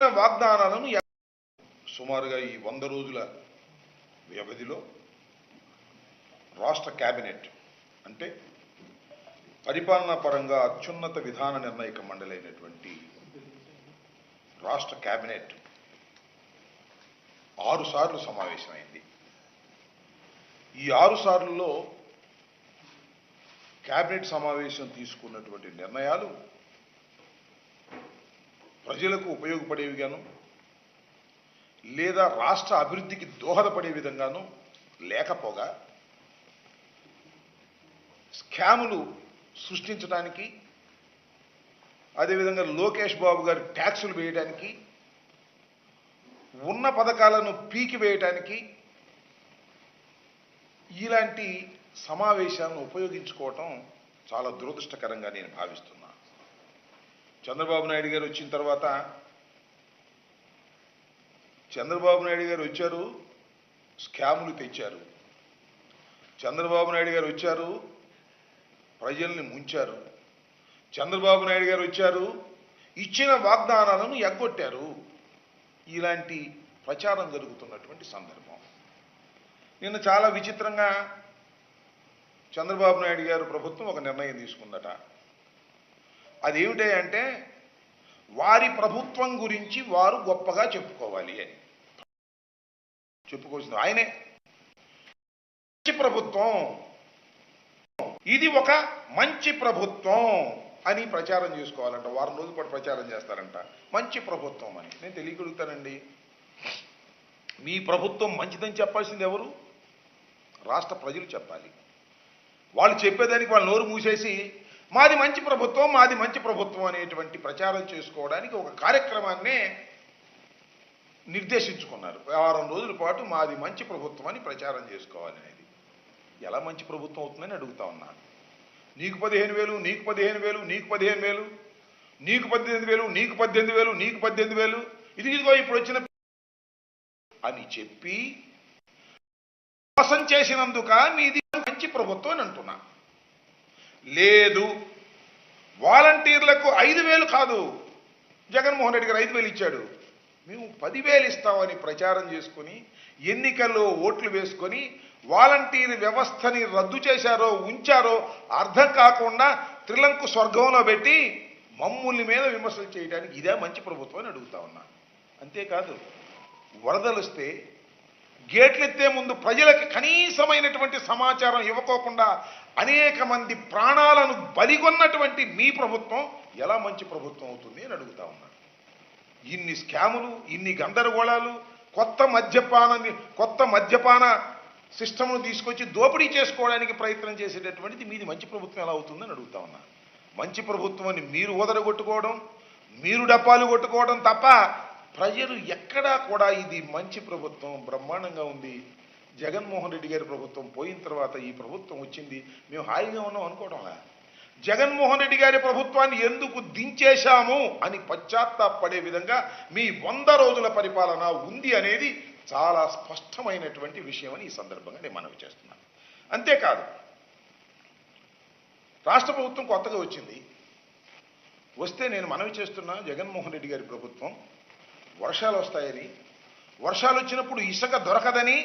వాగ్దానాలను సుమారుగా ఈ 100 రోజుల వ్యవధిలో రాష్ట్ర కేబినెట్ అంటే పరిపాలనా పరంగా అత్యున్నత విధాన నిర్ణాయక మండలి అయినటువంటి రాష్ట్ర కేబినెట్ 6 సార్లు సమావేశమైంది. ఈ 6 సార్లలో కేబినెట్ సమావేశం తీసుకున్నటువంటి నిర్ణయాలు ప్రజలకు ఉపయోగపడేవిగాను లేదా రాష్ట్ర అభివృద్ధికి దోహదపడే విధంగాను లేకపోగా స్కాములు సృష్టించడానికి, అదేవిధంగా లోకేష్ బాబు గారి ట్యాక్సులు వేయడానికి, ఉన్న పథకాలను పీకివేయడానికి ఇలాంటి సమావేశాలను ఉపయోగించుకోవటం చాలా దురదృష్టకరంగా నేను భావిస్తున్నా. చంద్రబాబు నాయుడు గారు వచ్చిన తర్వాత చంద్రబాబు నాయుడు గారు వచ్చారు, స్కాములు తెచ్చారు. చంద్రబాబు నాయుడు గారు వచ్చారు, ప్రజల్ని ముంచారు. చంద్రబాబు నాయుడు గారు వచ్చారు, ఇచ్చిన వాగ్దానాలను ఎగ్గొట్టారు. ఇలాంటి ప్రచారం జరుగుతున్నటువంటి సందర్భం. నిన్న చాలా విచిత్రంగా చంద్రబాబు నాయుడు గారు ప్రభుత్వం ఒక నిర్ణయం తీసుకుందట. అదేమిటి అంటే వారి ప్రభుత్వం గురించి వారు గొప్పగా చెప్పుకోవాలి అని చెప్పుకోవాల్సింది ఆయనే. మంచి ప్రభుత్వం, ఇది ఒక మంచి ప్రభుత్వం అని ప్రచారం చేసుకోవాలంట. వారం రోజుల పాటు ప్రచారం చేస్తారంట మంచి ప్రభుత్వం అని. నేను తెలియగలుగుతానండి, మీ ప్రభుత్వం మంచిదని చెప్పాల్సింది ఎవరు? రాష్ట్ర ప్రజలు చెప్పాలి. వాళ్ళు చెప్పేదానికి వాళ్ళు నోరు మూసేసి మాది మంచి ప్రభుత్వం, మాది మంచి ప్రభుత్వం అనేటువంటి ప్రచారం చేసుకోవడానికి ఒక కార్యక్రమాన్నే నిర్దేశించుకున్నారు. వారం రోజుల పాటు మాది మంచి ప్రభుత్వం అని ప్రచారం చేసుకోవాలి అనేది. ఎలా మంచి ప్రభుత్వం అవుతుందని అడుగుతా ఉన్నాను. నీకు 15,000, నీకు 15,000, నీకు 15,000, నీకు 18,000, నీకు 18,000, నీకు 18,000, ఇదిగో ఇప్పుడు వచ్చిన అని చెప్పి మోసం చేసినందుక మీది మంచి ప్రభుత్వం అని అంటున్నా. లేదు, వాలంటీర్లకు 5,000 కాదు, జగన్మోహన్ రెడ్డి గారు 5,000 ఇచ్చాడు, మేము 10,000 ఇస్తామని ప్రచారం చేసుకుని ఎన్నికల్లో ఓట్లు వేసుకొని వాలంటీర్ వ్యవస్థని రద్దు చేశారో ఉంచారో అర్థం కాకుండా త్రిలంకు స్వర్గంలో పెట్టి మమ్ముల్ని మీద విమర్శలు చేయడానికి ఇదే మంచి ప్రభుత్వం అని అడుగుతా ఉన్నా. అంతేకాదు, వరదలు వస్తే గేట్లు ఎత్తే ముందు ప్రజలకి కనీసమైనటువంటి సమాచారం ఇవ్వకోకుండా అనేక మంది ప్రాణాలను బలిగొన్నటువంటి మీ ప్రభుత్వం ఎలా మంచి ప్రభుత్వం అవుతుంది అని అడుగుతా ఉన్నాను. ఇన్ని స్కాములు, ఇన్ని గందరగోళాలు, కొత్త మద్యపాన సిస్టమ్ను తీసుకొచ్చి దోపిడీ చేసుకోవడానికి ప్రయత్నం చేసేటటువంటిది మీది మంచి ప్రభుత్వం ఎలా అవుతుందని అడుగుతా ఉన్నా. మంచి ప్రభుత్వం అని మీరు ఓదరగొట్టుకోవడం, మీరు డప్పాలు కొట్టుకోవడం తప్ప ప్రజలు ఎక్కడా కూడా ఇది మంచి ప్రభుత్వం, బ్రహ్మాండంగా ఉంది, జగన్మోహన్ రెడ్డి గారి ప్రభుత్వం పోయిన తర్వాత ఈ ప్రభుత్వం వచ్చింది, మేము హాయిగా ఉన్నాం అనుకోవడంలా. జగన్మోహన్ రెడ్డి గారి ప్రభుత్వాన్ని ఎందుకు దించేశాము అని పశ్చాత్తాపడే విధంగా మీ 100 రోజుల పరిపాలన ఉంది అనేది చాలా స్పష్టమైనటువంటి విషయం అని ఈ సందర్భంగా నేను మనవి చేస్తున్నాను. అంతేకాదు, రాష్ట్ర ప్రభుత్వం కొత్తగా వచ్చింది. వస్తే నేను మనవి చేస్తున్నా, జగన్మోహన్ రెడ్డి గారి ప్రభుత్వం వర్షాలు వస్తాయని, వర్షాలు వచ్చినప్పుడు ఇసుక దొరకదని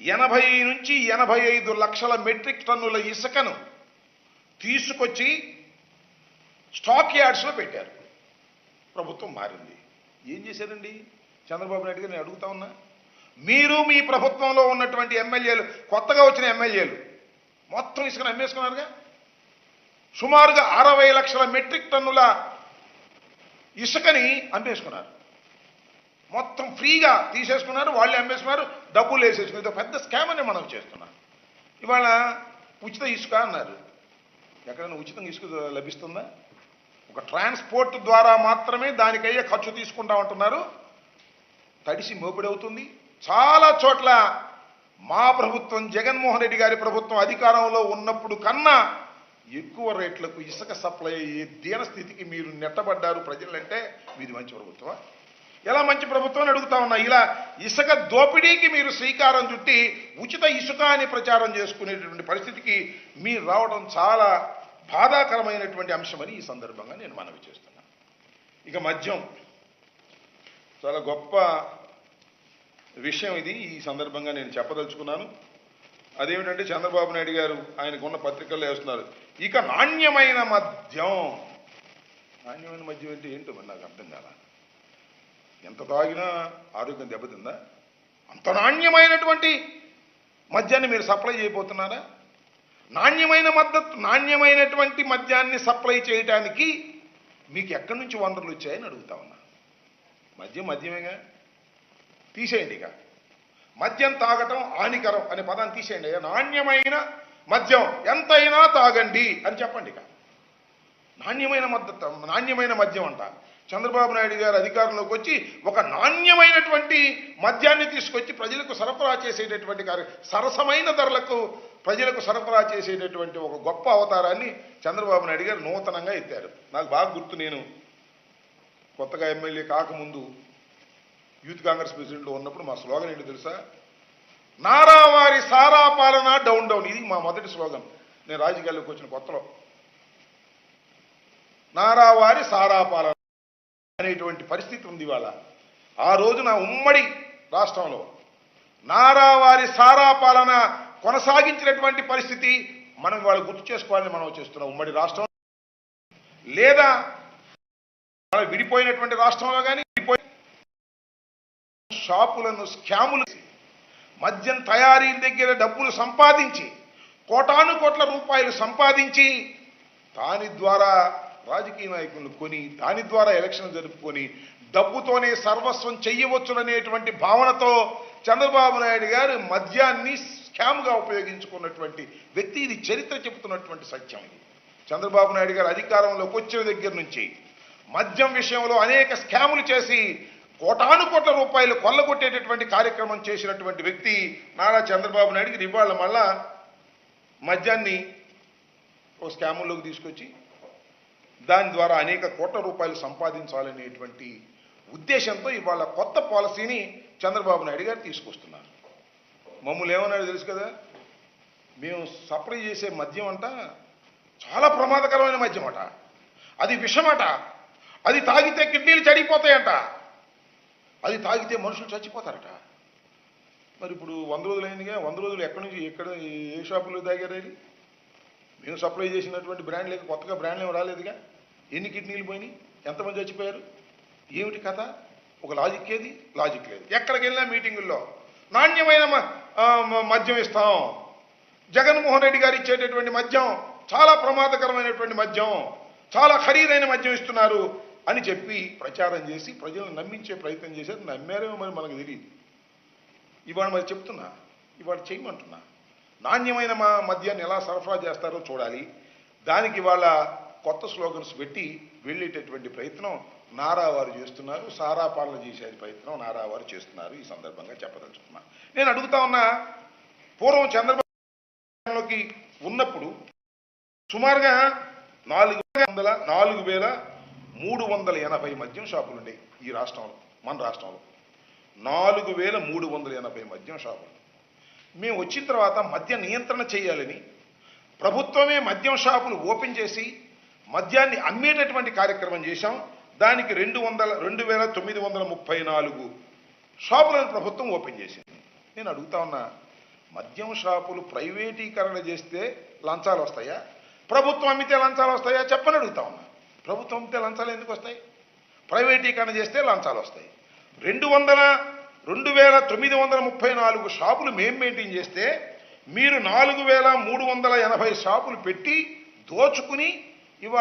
80 నుంచి 85 లక్షల మెట్రిక్ టన్నుల ఇసుకను తీసుకొచ్చి స్టాక్ యార్డ్స్లో పెట్టారు. ప్రభుత్వం మారింది. ఏం చేశారండి చంద్రబాబు నాయుడు గారు? నేను అడుగుతా ఉన్నా, మీరు మీ ప్రభుత్వంలో ఉన్నటువంటి ఎమ్మెల్యేలు, కొత్తగా వచ్చిన ఎమ్మెల్యేలు మొత్తం ఇసుకను అమ్మేసుకున్నారుగా. సుమారుగా 60 లక్షల మెట్రిక్ టన్నుల ఇసుకని అమ్మేసుకున్నారు. మొత్తం ఫ్రీగా తీసేసుకున్నారు, వాళ్ళే అమ్మేసుకున్నారు, డబ్బులు వేసేసుకున్నారు. ఇది పెద్ద స్కామ్ అని మనం చేస్తున్నాం. ఇవాళ ఉచిత ఇసుక అన్నారు. ఎక్కడైనా ఉచితంగా ఇసుక లభిస్తుందా? ఒక ట్రాన్స్పోర్ట్ ద్వారా మాత్రమే దానికయ్యే ఖర్చు తీసుకుంటా ఉంటున్నారు. తడిసి మోపిడవుతుంది. చాలా చోట్ల మా ప్రభుత్వం, జగన్మోహన్ రెడ్డి గారి ప్రభుత్వం అధికారంలో ఉన్నప్పుడు కన్నా ఎక్కువ రేట్లకు ఇసుక సప్లై అయ్యే దీనస్థితికి మీరు నెట్టబడ్డారు ప్రజలంటే మీది మంచి ప్రభుత్వమా? ఎలా మంచి ప్రభుత్వం అని అడుగుతా ఉన్నా. ఇలా ఇసుక దోపిడీకి మీరు శ్రీకారం చుట్టి ఉచిత ఇసుక అని ప్రచారం చేసుకునేటటువంటి పరిస్థితికి మీరు రావడం చాలా బాధాకరమైనటువంటి అంశమని ఈ సందర్భంగా నేను మనవి చేస్తున్నాను. ఇక మద్యం చాలా గొప్ప విషయం ఇది. ఈ సందర్భంగా నేను చెప్పదలుచుకున్నాను. అదేమిటంటే చంద్రబాబు నాయుడు గారు ఆయనకున్న పత్రికల్లో వేస్తున్నారు, ఇక నాణ్యమైన మద్యం. నాణ్యమైన మద్యం అంటే ఏంటో మరి నాకు అర్థం కాల. ఎంత తాగినా ఆరోగ్యం దెబ్బతిందా? అంత నాణ్యమైనటువంటి మద్యాన్ని మీరు సప్లై చేయబోతున్నారా? నాణ్యమైనటువంటి మద్యాన్ని సప్లై చేయడానికి మీకు ఎక్కడి నుంచి వనరులు వచ్చాయని అడుగుతా ఉన్నా. మద్యమేగా, తీసేయండి. ఇక మద్యం తాగటం హానికరం అనే పదాన్ని తీసేయండి. నాణ్యమైన మద్యం ఎంతైనా తాగండి అని చెప్పండి. ఇక నాణ్యమైన మద్యం అంట. చంద్రబాబు నాయుడు గారు అధికారంలోకి వచ్చి ఒక నాణ్యమైనటువంటి మద్యాన్ని తీసుకొచ్చి ప్రజలకు సరఫరా చేసేటటువంటి సరసమైన ధరలకు ప్రజలకు సరఫరా చేసేటటువంటి ఒక గొప్ప అవతారాన్ని చంద్రబాబు నాయుడు గారు నూతనంగా ఎత్తారు. నాకు బాగా గుర్తు, నేను కొత్తగా ఎమ్మెల్యే కాకముందు యూత్ కాంగ్రెస్ ప్రెసిడెంట్లో ఉన్నప్పుడు మా స్లోగన్ ఏంటో తెలుసా? నారావారి సారా పాలన డౌన్ డౌన్. ఇది మా మొదటి స్లోగన్ నేను రాజకీయాల్లోకి వచ్చిన కొత్తలో. నారావారి సారా పాలన అనేటువంటి పరిస్థితి ఉంది ఇవాళ. ఆ రోజున ఉమ్మడి రాష్ట్రంలో నారావారి సారా పాలన కొనసాగించినటువంటి పరిస్థితి మనం ఇవాళ గుర్తు చేసుకోవాలని మనం చేస్తున్నాం. ఉమ్మడి రాష్ట్రం లేదా విడిపోయినటువంటి రాష్ట్రంలో కానీ షాపులను స్కాములు, మద్యం తయారీ దగ్గర డబ్బులు సంపాదించి కోటాను కోట్ల రూపాయలు సంపాదించి దాని ద్వారా రాజకీయ నాయకులను కొని దాని ద్వారా ఎలక్షన్ జరుపుకొని డబ్బుతోనే సర్వస్వం చెయ్యవచ్చుననేటువంటి భావనతో చంద్రబాబు నాయుడు గారు మద్యాన్ని స్కామ్గా ఉపయోగించుకున్నటువంటి వ్యక్తి. ఇది చరిత్ర చెబుతున్నటువంటి సత్యం. ఇది చంద్రబాబు నాయుడు గారు అధికారంలోకి వచ్చిన దగ్గర నుంచి మద్యం విషయంలో అనేక స్కాములు చేసి కోటాను కోట్ల రూపాయలు కొల్లగొట్టేటటువంటి కార్యక్రమం చేసినటువంటి వ్యక్తి నారా చంద్రబాబు నాయుడికి ఇవాళ మళ్ళా మద్యాన్ని ఓ స్కాముల్లోకి తీసుకొచ్చి దాని ద్వారా అనేక కోట్ల రూపాయలు సంపాదించాలనేటువంటి ఉద్దేశంతో ఇవాళ కొత్త పాలసీని చంద్రబాబు నాయుడు గారు తీసుకొస్తున్నారు. మమ్మల్ని ఏమన్నాడు తెలుసు కదా? మేము సప్లై చేసే మద్యం అంట చాలా ప్రమాదకరమైన మద్యం అట, అది విషమట, అది తాగితే కిడ్నీలు చెడిపోతాయంట, అది తాగితే మనుషులు చచ్చిపోతారట. మరి ఇప్పుడు 100 రోజులు అయిందిగా, 100 రోజులు ఎక్కడి నుంచి ఏ షాపులో తాగారు? మేము సప్లై చేసినటువంటి బ్రాండ్ లేక కొత్తగా బ్రాండ్లు ఏమి రాలేదుగా. ఎన్ని కిడ్నీలు పోయినాయి, ఎంతమంది చచ్చిపోయారు, ఏమిటి కథ? ఒక లాజిక్ ఏది? లాజిక్ లేదు. ఎక్కడికి వెళ్ళినా మీటింగుల్లో నాణ్యమైన మద్యం ఇస్తాం, జగన్మోహన్ రెడ్డి గారు ఇచ్చేటటువంటి మద్యం చాలా ప్రమాదకరమైనటువంటి మద్యం, చాలా ఖరీదైన మద్యం ఇస్తున్నారు అని చెప్పి ప్రచారం చేసి ప్రజలను నమ్మించే ప్రయత్నం చేశారు. నమ్మారేమో మరి మనకు తెలియదు. ఇవాళ మరి చెప్తున్నా, ఇవాళ చేయమంటున్నా, నాణ్యమైన మద్యాన్ని ఎలా సరఫరా చేస్తారో చూడాలి. దానికి ఇవాళ కొత్త స్లోగన్స్ పెట్టి వెళ్ళేటటువంటి ప్రయత్నం నారావారు చేస్తున్నారు. సారా పాలన చేసే ప్రయత్నం నారావారు చేస్తున్నారు. ఈ సందర్భంగా చెప్పదలుచుకున్నా. నేను అడుగుతా ఉన్నా, పూర్వం చంద్రబాబులోకి ఉన్నప్పుడు సుమారుగా 4,380 మద్యం షాపులు ఉండేవి ఈ రాష్ట్రంలో. మన రాష్ట్రంలో 4,380 మద్యం షాపులు. మేము వచ్చిన తర్వాత మద్య నియంత్రణ చేయాలని ప్రభుత్వమే మద్యం షాపులు ఓపెన్ చేసి మద్యాన్ని అమ్మేటటువంటి కార్యక్రమం చేశాం. దానికి 2,934 షాపులను ప్రభుత్వం ఓపెన్ చేసింది. నేను అడుగుతా ఉన్నా, మద్యం షాపులు ప్రైవేటీకరణ చేస్తే లంచాలు వస్తాయా? ప్రభుత్వం అమ్మితే లంచాలు వస్తాయా? చెప్పని అడుగుతా ఉన్నా. ప్రభుత్వం అమ్మితే లంచాలు ఎందుకు వస్తాయి? ప్రైవేటీకరణ చేస్తే లంచాలు వస్తాయి. 2,934 షాపులు మేము మెయింటైన్ చేస్తే మీరు 4,380 షాపులు పెట్టి దోచుకుని